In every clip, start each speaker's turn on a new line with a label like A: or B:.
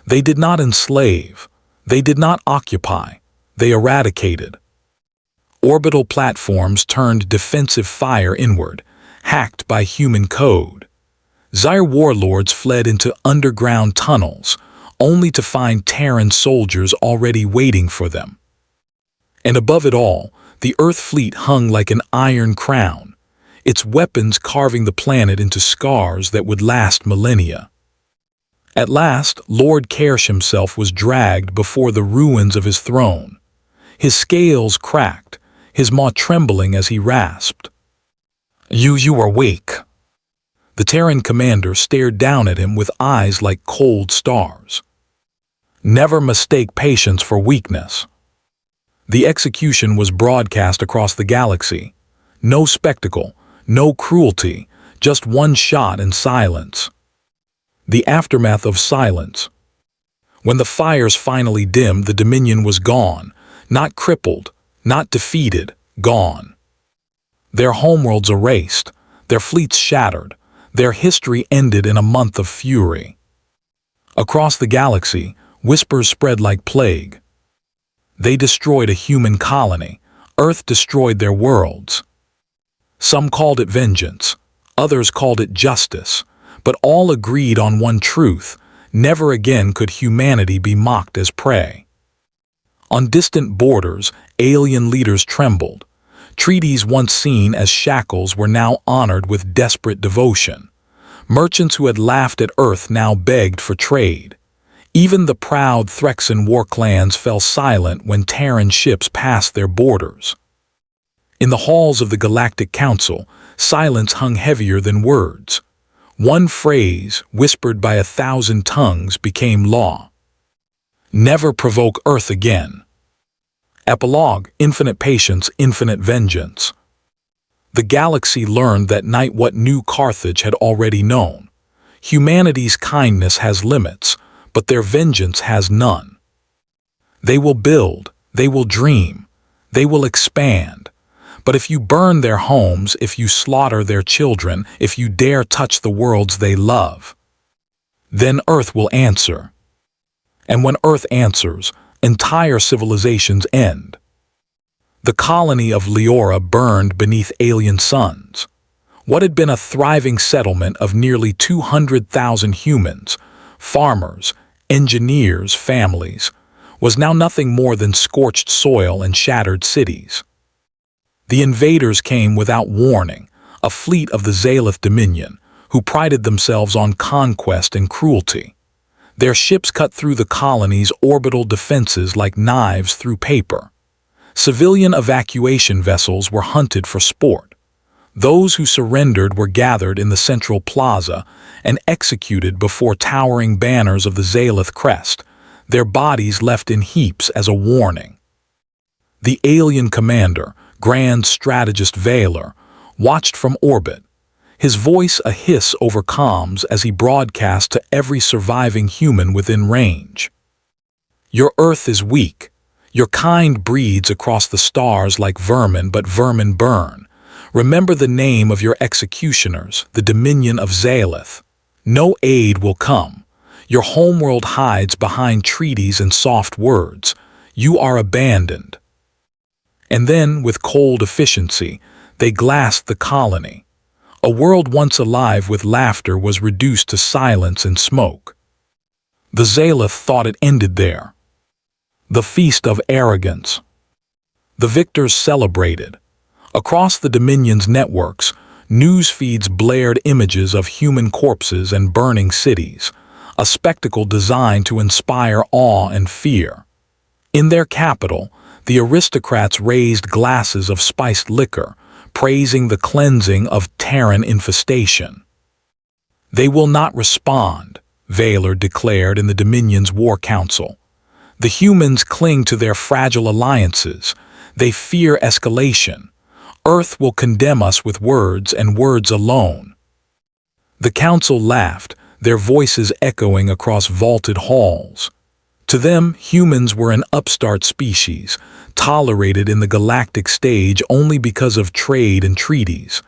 A: They did not enslave. They did not occupy. They eradicated. Orbital platforms turned defensive fire inward, hacked by human code. Zaire warlords fled into underground tunnels, only to find Terran soldiers already waiting for them. And above it all, the Earth fleet hung like an iron crown, its weapons carving the planet into scars that would last millennia. At last, Lord Kersh himself was dragged before the ruins of his throne. His scales cracked, his maw trembling as he rasped. You are weak." The Terran commander stared down at him with eyes like cold stars. "Never mistake patience for weakness." The execution was broadcast across the galaxy. No spectacle, no cruelty, just one shot and silence. The aftermath of silence. When the fires finally dimmed, the Dominion was gone, not crippled, not defeated, gone. Their homeworlds erased, their fleets shattered, their history ended in a month of fury. Across the galaxy, whispers spread like plague. They destroyed a human colony. Earth destroyed their worlds. Some called it vengeance, others called it justice, but all agreed on one truth: never again could humanity be mocked as prey. On distant borders, alien leaders trembled. Treaties once seen as shackles were now honored with desperate devotion. Merchants who had laughed at Earth now begged for trade. Even the proud Threxan war clans fell silent when Terran ships passed their borders. In the halls of the Galactic Council, silence hung heavier than words. One phrase, whispered by 1,000 tongues, became law. Never provoke Earth again. Epilogue: infinite patience, infinite vengeance. The galaxy learned that night what New Carthage had already known. Humanity's kindness has limits, but their vengeance has none. They will build, they will dream, they will expand. But if you burn their homes, if you slaughter their children, if you dare touch the worlds they love, then Earth will answer. And when Earth answers, entire civilizations end. The colony of Leora burned beneath alien suns. What had been a thriving settlement of nearly 200,000 humans, farmers, engineers, families, was now nothing more than scorched soil and shattered cities. The invaders came without warning, a fleet of the Zalith Dominion, who prided themselves on conquest and cruelty. Their ships cut through the colony's orbital defenses like knives through paper. Civilian evacuation vessels were hunted for sport. Those who surrendered were gathered in the central plaza and executed before towering banners of the Zalith crest, their bodies left in heaps as a warning. The alien commander, Grand Strategist Valor, watched from orbit, his voice a hiss over comms as he broadcast to every surviving human within range. "Your Earth is weak. Your kind breeds across the stars like vermin, but vermin burn. Remember the name of your executioners, the Dominion of Zalith. No aid will come. Your homeworld hides behind treaties and soft words. You are abandoned." And then, with cold efficiency, they glassed the colony. A world once alive with laughter was reduced to silence and smoke. The Zalith thought it ended there. The feast of arrogance. The victors celebrated. Across the Dominion's networks, news feeds blared images of human corpses and burning cities, a spectacle designed to inspire awe and fear. In their capital, the aristocrats raised glasses of spiced liquor, praising the cleansing of Terran infestation. "They will not respond," Valor declared in the Dominion's War Council. "The humans cling to their fragile alliances. They fear escalation. Earth will condemn us with words and words alone." The council laughed, their voices echoing across vaulted halls. To them, humans were an upstart species, tolerated in the galactic stage only because of trade and treaties.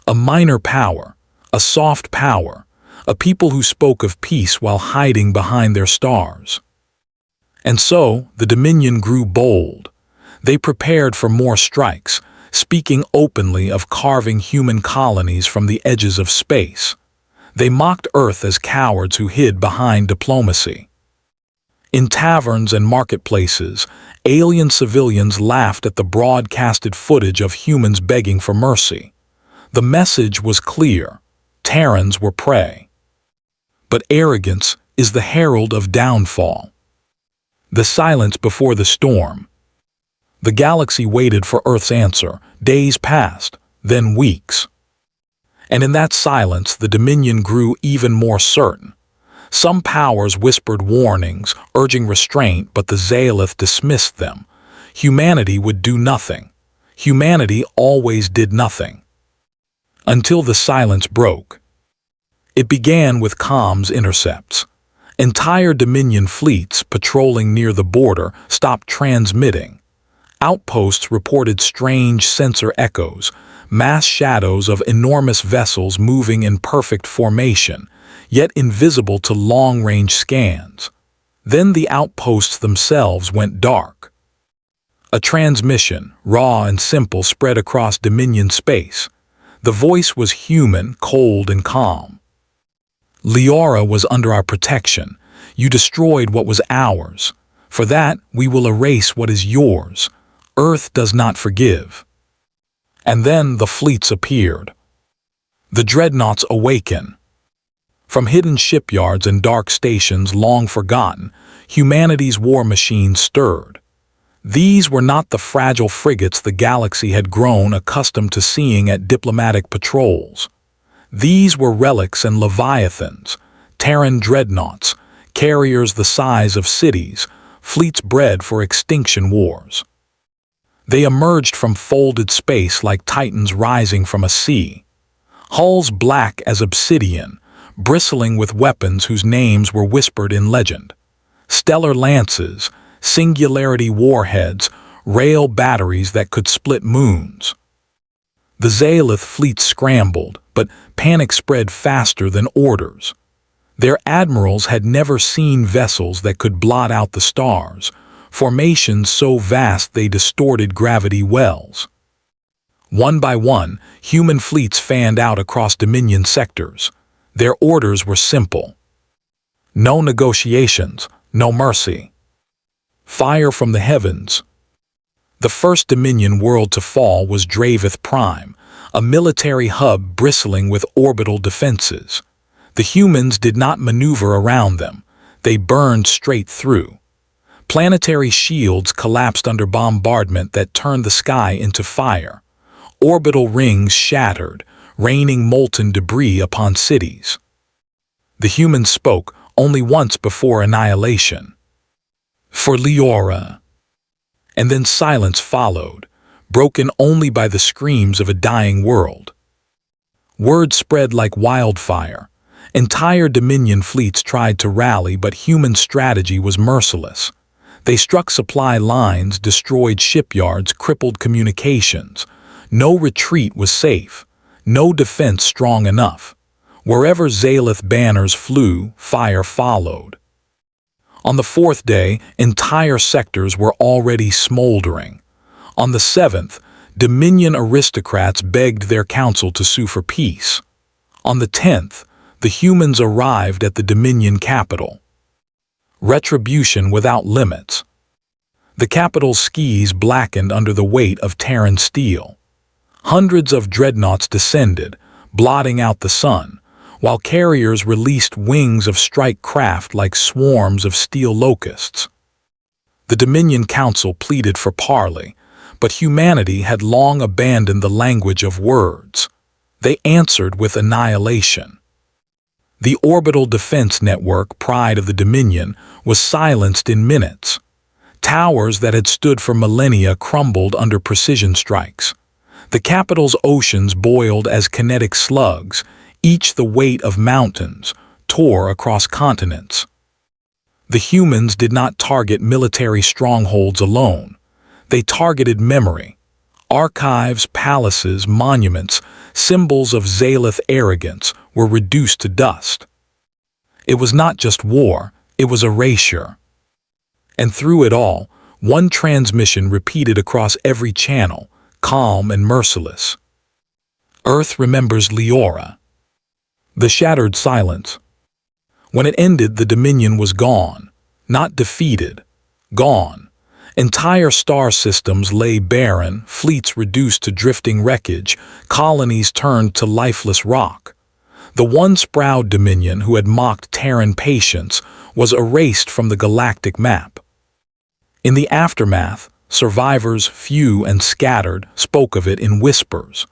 A: A minor power, a soft power, a people who spoke of peace while hiding behind their stars. And so, the Dominion grew bold. They prepared for more strikes, speaking openly of carving human colonies from the edges of space. They mocked Earth as cowards who hid behind diplomacy. In taverns and marketplaces, alien civilians laughed at the broadcasted footage of humans begging for mercy. The message was clear: Terrans were prey. But arrogance is the herald of downfall. The silence before the storm. The galaxy waited for Earth's answer. Days passed, then weeks. And in that silence, the Dominion grew even more certain. Some powers whispered warnings, urging restraint, but the Zaelith dismissed them. Humanity would do nothing. Humanity always did nothing. Until the silence broke. It began with comms intercepts. Entire Dominion fleets patrolling near the border stopped transmitting. Outposts reported strange sensor echoes, mass shadows of enormous vessels moving in perfect formation, yet invisible to long-range scans. Then the outposts themselves went dark. A transmission, raw and simple, spread across Dominion space. The voice was human, cold and calm. Liara was under our protection. You destroyed what was ours. For that, we will erase what is yours. Earth does not forgive. And then the fleets appeared. The dreadnoughts awaken. From hidden shipyards and dark stations long forgotten, humanity's war machine stirred. These were not the fragile frigates the galaxy had grown accustomed to seeing at diplomatic patrols. These were relics and leviathans, Terran dreadnoughts, carriers the size of cities, fleets bred for extinction wars. They emerged from folded space like titans rising from a sea. Hulls black as obsidian, bristling with weapons whose names were whispered in legend. Stellar lances, singularity warheads, rail batteries that could split moons. The Zaelith fleet scrambled, but panic spread faster than orders. Their admirals had never seen vessels that could blot out the stars, formations so vast they distorted gravity wells. One by one, human fleets fanned out across Dominion sectors. Their orders were simple. No negotiations, no mercy. Fire from the heavens. The first Dominion world to fall was Dravith Prime, a military hub bristling with orbital defenses. The humans did not maneuver around them. They burned straight through. Planetary shields collapsed under bombardment that turned the sky into fire. Orbital rings shattered, raining molten debris upon cities. The humans spoke only once before annihilation. For Liara. And then silence followed, broken only by the screams of a dying world. Word spread like wildfire. Entire Dominion fleets tried to rally, but human strategy was merciless. They struck supply lines, destroyed shipyards, crippled communications. No retreat was safe, no defense strong enough. Wherever Zaelith banners flew, fire followed. On the fourth day, entire sectors were already smoldering. On the seventh, Dominion aristocrats begged their council to sue for peace. On the 10th, the humans arrived at the Dominion capital. Retribution without limits. The capital's skis blackened under the weight of Terran steel. Hundreds of dreadnoughts descended, blotting out the sun, while carriers released wings of strike craft like swarms of steel locusts. The Dominion Council pleaded for parley, but humanity had long abandoned the language of words. They answered with annihilation. The orbital defense network, pride of the Dominion, was silenced in minutes. Towers that had stood for millennia crumbled under precision strikes. The capital's oceans boiled as kinetic slugs, each the weight of mountains, tore across continents. The humans did not target military strongholds alone. They targeted memory. Archives, palaces, monuments, symbols of Zaelith arrogance were reduced to dust. It was not just war, it was erasure. And through it all, one transmission repeated across every channel, calm and merciless. Earth remembers Leora. The shattered silence. When it ended, the Dominion was gone. Not defeated. Gone. Entire star systems lay barren, fleets reduced to drifting wreckage, colonies turned to lifeless rock. The once proud Dominion who had mocked Terran patience was erased from the galactic map. In the aftermath, survivors, few and scattered, spoke of it in whispers.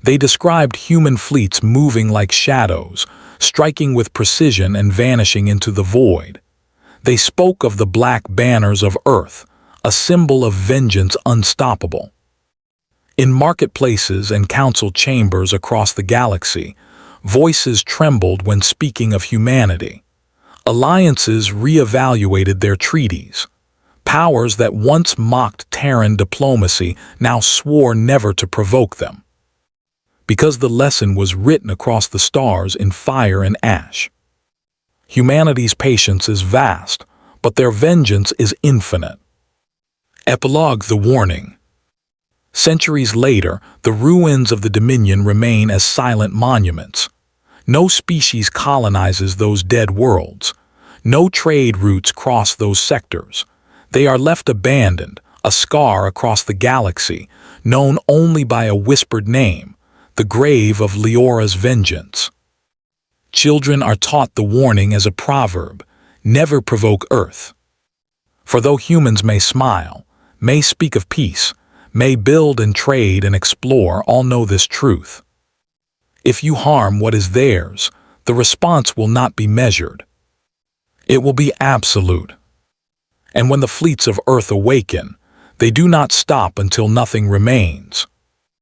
A: They described human fleets moving like shadows, striking with precision and vanishing into the void. They spoke of the black banners of Earth, a symbol of vengeance unstoppable. In marketplaces and council chambers across the galaxy, voices trembled when speaking of humanity. Alliances reevaluated their treaties. Powers that once mocked Terran diplomacy now swore never to provoke them. Because the lesson was written across the stars in fire and ash. Humanity's patience is vast, but their vengeance is infinite. Epilogue: The warning. Centuries later, the ruins of the Dominion remain as silent monuments. No species colonizes those dead worlds. No trade routes cross those sectors. They are left abandoned, a scar across the galaxy, known only by a whispered name, the grave of Leora's vengeance. Children are taught the warning as a proverb, never provoke Earth. For though humans may smile, may speak of peace, may build and trade and explore, all know this truth. If you harm what is theirs, the response will not be measured. It will be absolute. And when the fleets of Earth awaken, they do not stop until nothing remains.